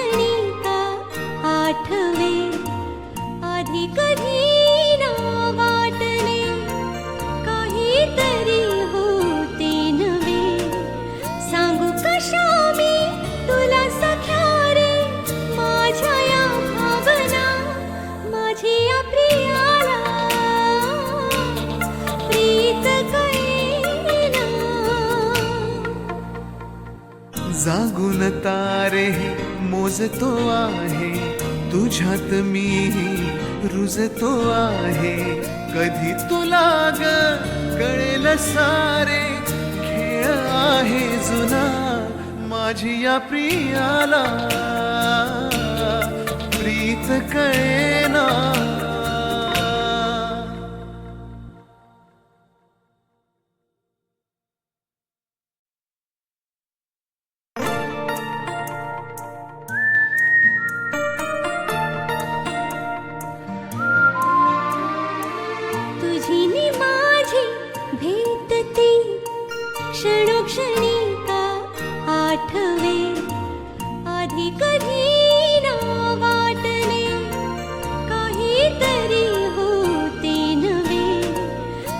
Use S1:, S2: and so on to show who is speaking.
S1: क्षणिका आठवे आधी कधी ना वाटले काहीतरी होते नवे सांगू कशा मी तुला सख्या रे माझ्या या भावना माझी या प्रियाला प्रीत कळेना
S2: जागून तारे मोजतो आहे तुझ्यात मी रुजतो आहे कधी तुला ग कळेल सारे खेळ आहे जुना माझी या प्रियाला प्रीत कळे